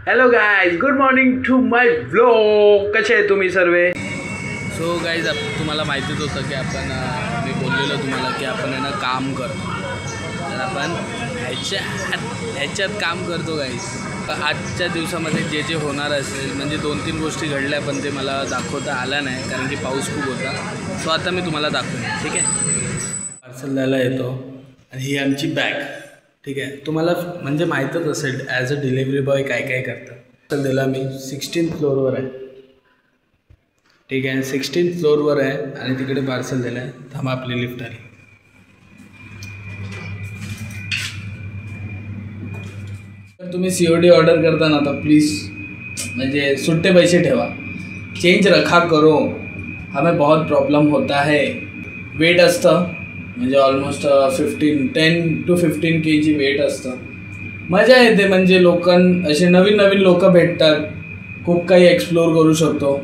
Hello guys, good morning to my vlog. कसे आहे तुम्ही सर्व? सो गाईज, तुम्हाला माहितीच होतं की आपण मी बोललेलो तुम्हाला की आपण आहे ना काम करतो. तर आपण ह्याच्यात काम करतो गाईज. आजच्या दिवसामध्ये जे जे होणार असेल म्हणजे 2-3 गोष्टी घडल्या पण ते मला दाखवता आल्या नाही कारण की पाऊस खूप होता. सो आता मी तुम्हाला दाखवेन. ठीक आहे, पार्सल द्यायला येतो आणि ही आमची बॅग. ठीक आहे, तुम्हाला म्हणजे माहीतच असेल ॲज अ डिलिव्हरी बॉय काय काय करतात. तर दिला मी 16th फ्लोअरवर आहे. ठीक आहे, 16th फ्लोअरवर आहे आणि तिकडे पार्सल दिलं आहे. थांबा, आपली लिफ्ट आली. तर तुम्ही COD ऑर्डर करता ना तर प्लीज़ म्हणजे सुट्टे पैसे ठेवा. चेंज रखा करो, हमें बहुत प्रॉब्लम होता है. वेट असतं म्हणजे ऑलमोस्ट 10 to 15 kg वेट असतं. मजा येते म्हणजे असे नवीन नवीन लोक भेटतात, खूप काही एक्सप्लोर करू शकतो.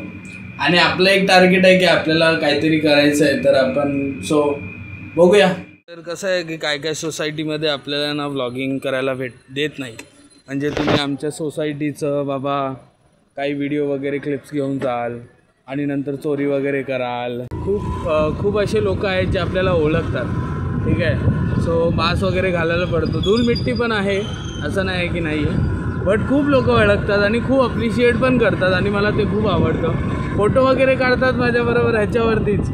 आणि आपलं एक टार्गेट आहे की आपल्याला काहीतरी करायचं आहे, तर आपण बघूया. तर कसं आहे की काय काय सोसायटीमध्ये आपल्याला ना व्लॉगिंग करायला देत नाही. म्हणजे तुम्ही आमच्या सोसायटीचं बाबा काही व्हिडिओ वगैरे क्लिप्स घेऊन जाल आणि नंतर चोरी वगैरे कराल. खूप असे लोक आहेत जे आपल्याला ओळखतात. ठीक आहे, सो मास्क वगैरे घालायला पडतो. धूल मिट्टी पण आहे, असं नाही की नाही आहे, बट खूप लोक ओळखतात आणि खूप अप्रिशिएट पण करतात आणि मला ते खूप आवडतं. फोटो वगैरे काढतात माझ्याबरोबर. ह्याच्यावरतीच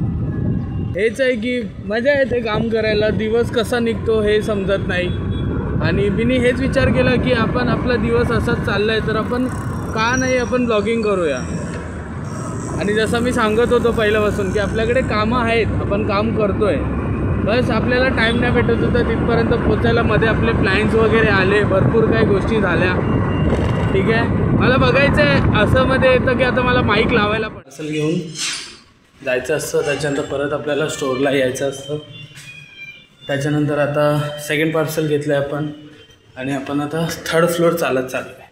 हेच आहे की मजा येते काम करायला. दिवस कसा निघतो हे समजत नाही. आणि मी हेच विचार केला की आपण आपला दिवस असाच चालला आहे तर आपण का नाही आपण ब्लॉगिंग करूया. आणि जसं मी सांगत होतो पहिल्यापासून की आपल्याकडे कामं आहेत, आपण काम करतो आहे, बस आपल्याला टाईम नाही भेटत होता तिथपर्यंत पोचायला. मध्ये आपले प्लॅन्स वगैरे आले, भरपूर काही गोष्टी झाल्या. ठीक आहे, मला बघायचं आहे असं मध्ये येतं की आता मला माईक लावायला पार्सल घेऊन जायचं असतं. त्याच्यानंतर परत आपल्याला स्टोअरला यायचं असतं. त्याच्यानंतर आता सेकंड पार्सल घेतलं आहे आपण आणि आपण आता 3rd फ्लोअर चालत चाललो आहे.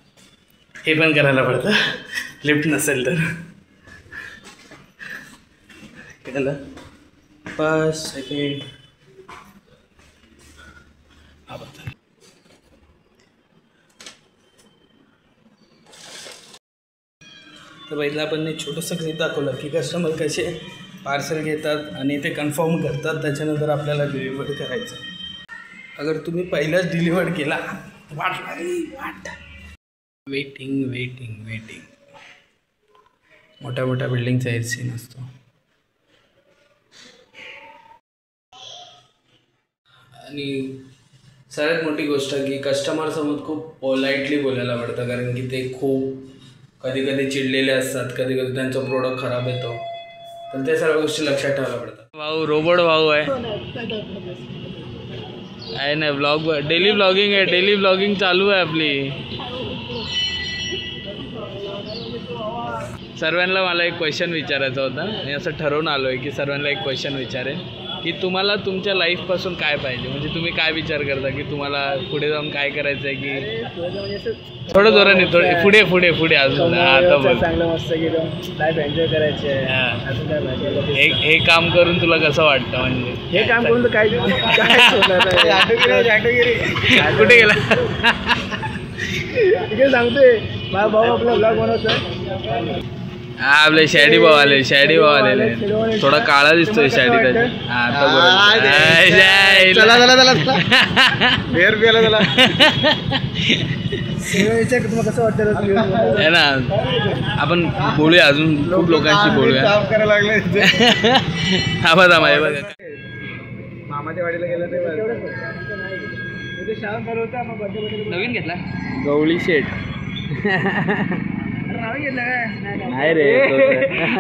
हे पण करायला पडतं लिफ्ट नसेल तर. केलं 5 सेकंड. हा बघा, तर पहिलं आपण एक छोटंसं क्लिप दाखवलं की कस्टमर कसे पार्सल घेतात आणि ते कन्फर्म करतात. त्याच्यानंतर आपल्याला डिलिव्हर करायचं. अगर तुम्ही पहिलाच डिलिव्हर केला वाट वेटिंग मोठ्या मोठ्या बिल्डिंगचा AC नसतो. आणि सगळ्यात मोठी गोष्ट की कस्टमरसमोर खूप पोलाइटली बोलायला पडतं कारण की ते खूप कधी कधी चिडलेले असतात, कधी कधी त्यांचा प्रोडक्ट खराब येतो. तर त्या सर्व गोष्टी लक्षात ठेवायला पडतात. भाऊ रोबोट भाऊ आहे ना. डेली ब्लॉगिंग चालू आहे आपली. सर्वांना मला एक क्वेश्चन विचारायचा होता. मी असं ठरवून आलो आहे की सर्वांना एक क्वेश्चन विचारेन की तुम्हाला तुमच्या लाईफपासून काय पाहिजे. म्हणजे तुम्ही काय विचार करता की तुम्हाला पुढे जाऊन काय करायचं आहे. की थोडं जोराने पुढे अजून आता बघ चांगलं मस्त की लाईफ एन्जॉय करायची आहे. अजून काय पाहिजे? हे काम करून तुला कसं वाटतं? म्हणजे हे काम करून तर काय कुठे गेला? तिकडे सांगतोय माझा भाऊ आपला ब्लॉग बनवतोय. हा, आपले शॅडी भाऊ आलेले. थोडा काळा दिसतोय शॅडी त्याच्या. तुम्हाला कसं वाटतं आहे ना. आपण बोलूया, अजून खूप लोकांशी बोलूया. हा बघा माझ्या बघा मामाच्या वाडीला गेलं ते शाळा होता. नवीन घेतला गवळी शेट. नाही रे,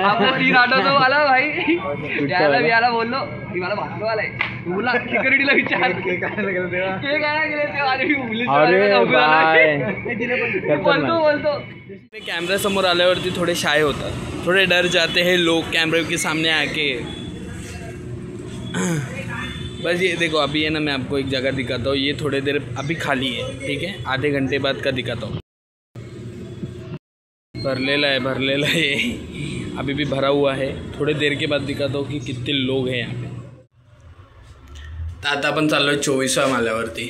आला भाई याला बोललो की मला भाषण आलाय तुला सिक्युरिटीला विचार बोलतो. कैमरा समोर आल्यावरती थोड़े शाय होतात, थोड़े डर जाते हैं लोग कैमरे के सामने आके. बस ये देखो, अभी है ना मैं आपको एक जगह दिखाता हूँ. ये थोड़ी देर अभी खाली है. ठीक है, आधे घंटे बाद का दिखाता हूँ. भरलेला है अभी भी भरा हुआ है. थोड़ी देर के बाद दिखाता हूँ कि कितने लोग हैं यहाँ पे. तर आता आपण चाललो 24व्या माल्यावरती.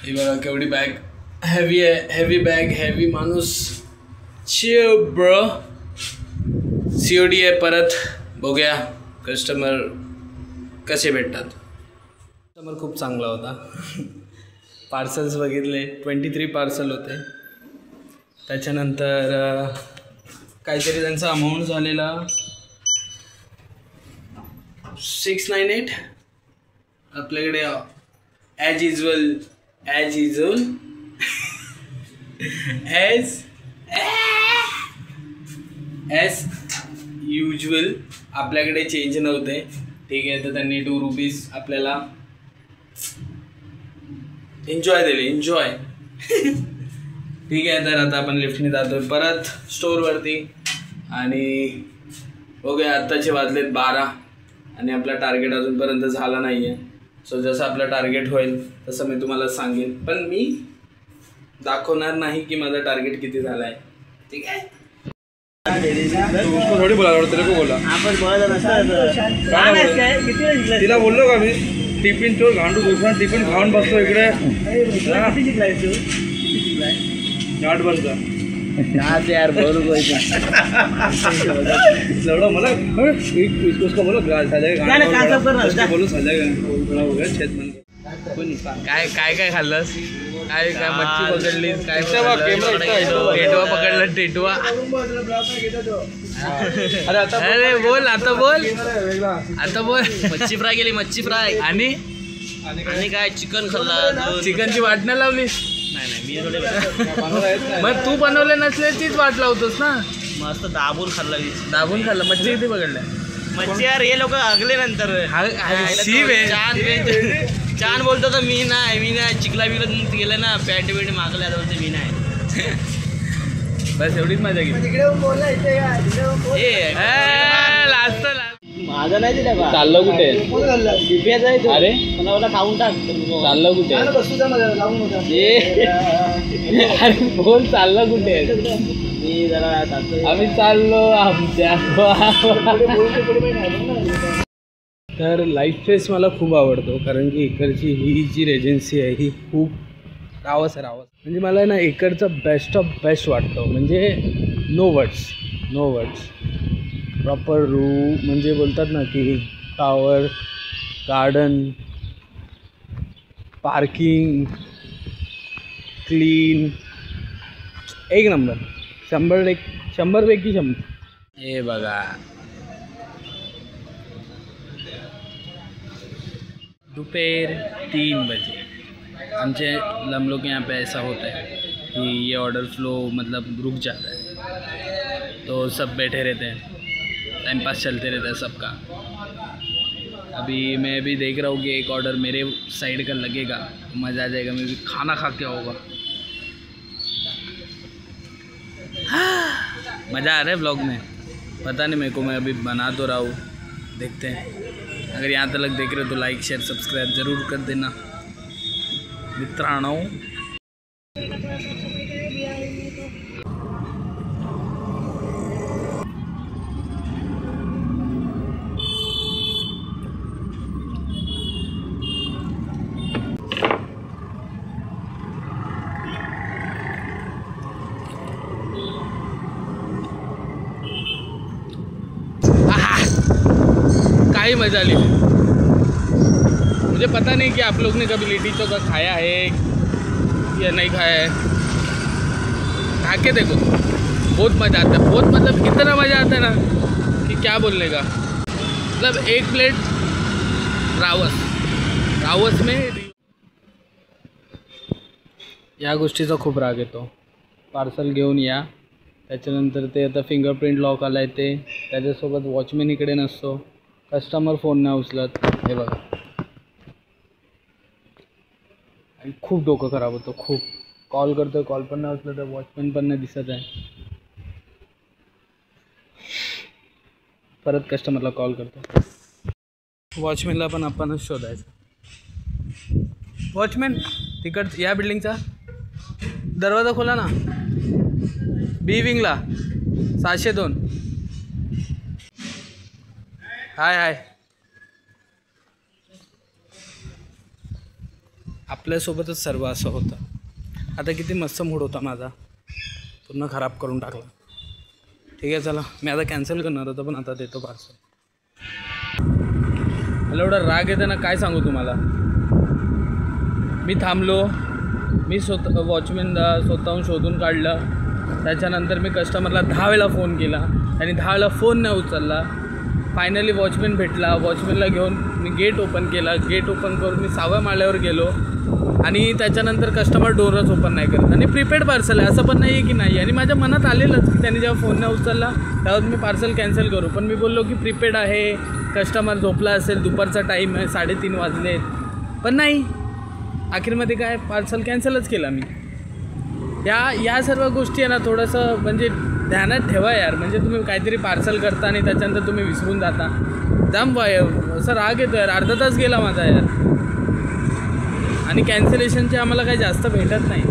ही बघा केवढी बॅग हेवी आहे, हेवी बॅग, हेवी माणूस. Chill bro. COD आहे परत. बघूया कस्टमर कसे भेटतात. कस्टमर खूप चांगला होता. पार्सल्स बघितले, 23 पार्सल होते. त्याच्यानंतर काहीतरी त्यांचा अमाऊंट झालेला 698. आपल्याकडे ॲज युजल आपल्याकडे चेंज नव्हते. ठीक आहे, तर त्यांनी 2 रुपीज आपल्याला एन्जॉय दिले. एन्जॉय. ठीक आहे, तर आता आपण लिफ्टने जातोय परत स्टोअरवरती आणि बघूया. आत्ताचे वाजलेत 12 आणि आपला टार्गेट अजूनपर्यंत झाला नाही आहे. सो जसं आपलं टार्गेट होईल तसं मी तुम्हाला सांगेन, पण मी दाखवणार नाही की माझा टार्गेट किती झाला आहे. ठीक आहे. थोडी बोला तेरे को बोला तिला बोललो का मी टिफिन चोर घांडू दुसरा टिफिन खाऊन बसतो इकडे 8 बनचा यार बोलो मला इसको बोलो बोलो सजाएगा. काय काय काय खाल्लंस? काय काय मच्छी पकडली? काय टेटवा पकडला? टेटवा. अरे बोल आता, बोल आता, बोल. मच्छी फ्राय केली, मच्छी फ्राय आणि काय चिकन खाल्ला. चिकनची वाट नाही लावलीस? नाही मी थोडे मग तू बनवले नसले तीच वाट लावतोस ना. मस्त दाबून खाल्ला. दाबून खाल्लं. मच्छी किती पकडल्या? मच्छी यार हे लोक अगले नंतर छान बोलतो तर मी नाही चिकला बिकला गेलं ना पॅन्ट बिंट मागले आता बोलते मी नाही. बस एवढीच मजा गेली. माझं नाही दिला का? चाललं कुठे? अरे मला खाऊन टाक. चाललं कुठे? अरे बोल, चाललं कुठे? मी जरा आम्ही चाललो आमच्या. तर लाईफ फेस मला खूप आवडतो, कारण की इकडची ही जी रेजन्सी आहे ही खूप रावस म्हणजे मला ना इकडचं बेस्ट ऑफ बेस्ट वाटतं. म्हणजे नो वर्ड्स. प्रॉपर म्हणजे बोलतात ना की टावर, गार्डन, पार्किंग, क्लीन, एक नंबर. 100 पैकी 100. हे बघा दोपहर 3 बजे हमसे हम लोग के यहाँ पे ऐसा होता है कि ये ऑर्डर फ्लो मतलब रुक जाता है, तो सब बैठे रहते हैं, टाइम पास चलते रहता है सबका. अभी मैं भी देख रहा हूँ कि एक ऑर्डर मेरे साइड का लगेगा, मज़ा आ जाएगा. मैं भी खाना खा के होगा. मज़ा आ रहा है व्लॉग में. पता नहीं मेरे को, मैं अभी बना तो रहा हूँ, देखते हैं. अगर यहाँ तक देख रहे हो तो लाइक शेयर सब्सक्राइब ज़रूर कर देना मित्रांनो. ही मज़ा ली. मुझे पता नहीं कि आप लोग ने कभी लिट्टी चोखा खाया है या नहीं खाया है. खा के देखो, बहुत मज़ा आता है. बहुत मतलब इतना मज़ा आता है ना कि क्या बोलने का. मतलब एक प्लेट रावस में या गोष्टीचा खूप राग येतो. पार्सल घेऊन या, त्याच्यानंतर ते आता फिंगरप्रिंट लॉक आला आहे, ते त्याच्यासोबत वॉचमॅन इकडे नसतो, कस्टमर फोन नाही उचलत. हे बघा, आणि खूप डोकं खराब होतं. खूप कॉल करतो, कॉल पण नाही उचलत, वॉचमॅन पण नाही दिसत आहे. परत कस्टमरला कॉल करतो. वॉचमॅनला पण आपणच शोधायचं. वॉचमॅन तिकड या बिल्डिंगचा दरवाजा खोला ना, बी विंगला 702. हाय आपल्यासोबतच सर्व असं होतं. आता किती मस्त मूड होता माझा, पूर्ण खराब करून टाकला. ठीक आहे चला, मी आता कॅन्सल करणार होतो पण आता देतो पार्सल. मला एवढा राग येतं ना काय सांगू तुम्हाला. मी थांबलो, मी वॉचमॅन स्वतःहून शोधून काढलं. त्याच्यानंतर मी कस्टमरला 10 वेळा फोन केला आणि 10 वेळा फोन नाही उचलला. फायनली वॉचमॅन भेटला. वॉचमॅनला घेऊन मी गेट ओपन केला. गेट ओपन करून मी 6व्या माळ्यावर गेलो आणि त्याच्यानंतर कस्टमर डोरच ओपन नाही करत. आणि प्रीपेड पार्सल आहे, असं पण नाही आहे की नाही. आणि माझ्या मनात आलेलंच की त्यांनी जेव्हा फोन नाही उचलला तेव्हा मी पार्सल कॅन्सल करू. पण मी बोललो की प्रीपेड आहे, कस्टमर झोपला असेल, दुपारचा टाईम आहे, 3:30 वाजलेत. पण नाही, अखेरमध्ये काय पार्सल कॅन्सलच केला मी. या सर्व गोष्टी आहे ना थोडंसं म्हणजे ध्यानात ठेवा यार. म्हणजे तुम्ही काहीतरी पार्सल करता आणि त्याच्यानंतर तुम्ही विसरून जाता. असं राग येतो यार. अर्धा तास गेला माझा यार. आणि कॅन्सलेशनचे आम्हाला काही जास्त भेटत नाही.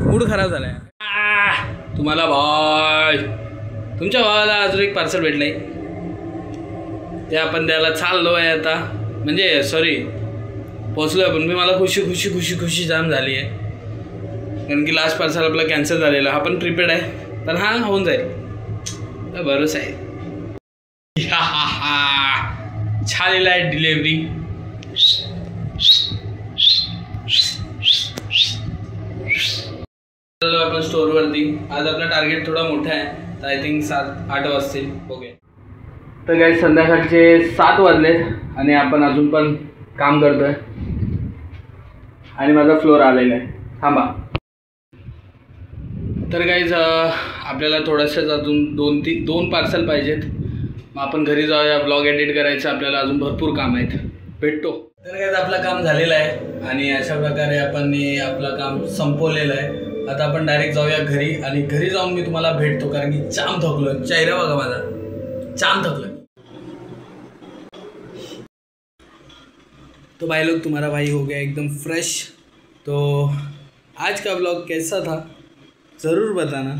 मूड खराब झाला आहे. तुम्हाला भाई, तुमच्या भावाला अजून एक पार्सल भेटलं आहे, ते आपण द्यायला चाललो आहे आता. म्हणजे सॉरी, पोचलो आहे. पण मी मला खुशी जाम झाली आहे, कारण की लास्ट पार्सल आपला कॅन्सल झालेला. हा पण प्रीपेड आहे, पण हा होऊन जाईल, भरोसा आहे. झालेला आहे डिलेवरी. आपण स्टोअरवरती. आज आपला टार्गेट थोडा मोठा आहे, तर आय थिंक 7-8 वाजतील. ओके, तर काय संध्याकाळचे 7 वाजलेत आणि आपण अजून पण काम करतोय. आणि माझा फ्लोअर आलेला आहे. थांबा. तर गाईज आपल्याला थोडंसंच अजून 2 पार्सल पाहिजेत. मग आपण घरी जाऊया. ब्लॉग एडिट करायचं आपल्याला, अजून भरपूर काम आहेत. भेटतो. तर गाईज आपलं काम झालेलं आहे आणि अशा प्रकारे आपण आपलं काम संपवलेलं आहे. आता आपण डायरेक्ट जाऊया घरी आणि घरी जाऊन मी तुम्हाला भेटतो, कारण की जाम थकलो. चेहरा बघा माझा, जाम थकलो. तो भाई लोग, तुम्हारा भाई हो गया एकदम फ्रेश. तो आज का ब्लॉग कैसा था ज़रूर बताना,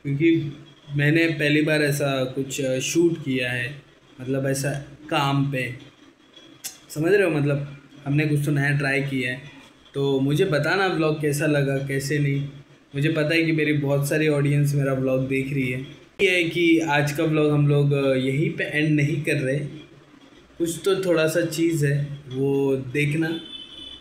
क्योंकि मैंने पहली बार ऐसा कुछ शूट किया है, मतलब ऐसा काम पे, समझ रहे हो. मतलब हमने कुछ तो नया ट्राई किया है. तो मुझे बताना ब्लॉग कैसा लगा, कैसे नहीं. मुझे पता है कि मेरी बहुत सारी ऑडियंस मेरा ब्लॉग देख रही है. ये है कि आज का ब्लॉग हम लोग यहीं पे एंड नहीं कर रहे. कुछ तो थोड़ा सा चीज़ है वो देखना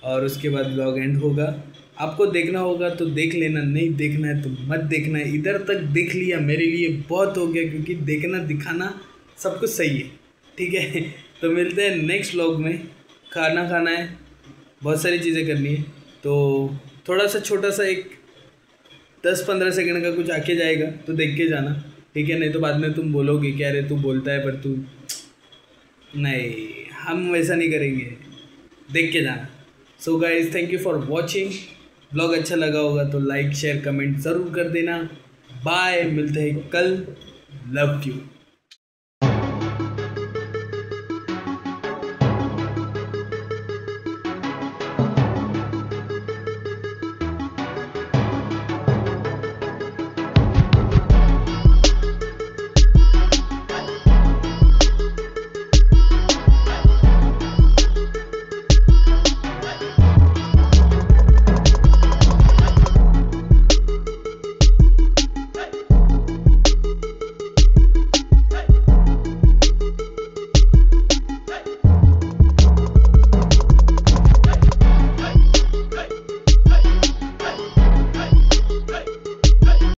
और उसके बाद ब्लॉग एंड होगा. आपको देखना होगा तो देख लेना, नहीं देखना है तो मत देखना. इधर तक देख लिया मेरे लिए बहुत हो गया, क्योंकि देखना दिखाना सब कुछ सही है. ठीक है, तो मिलते हैं नेक्स्ट व्लॉग में. खाना खाना है, बहुत सारी चीज़ें करनी है, तो थोड़ा सा छोटा सा एक 10-15 सेकंड का कुछ आके जाएगा, तो देख के जाना. ठीक है, नहीं तो बाद में तुम बोलोगे कि अरे तू बोलता है पर तू नहीं, हम वैसा नहीं करेंगे. देख के जाना. So guys, thank you for watching. Blog अच्छा लगा होगा तो लाइक शेयर कमेंट ज़रूर कर देना. बाय, मिलते हैं कल. लव यू.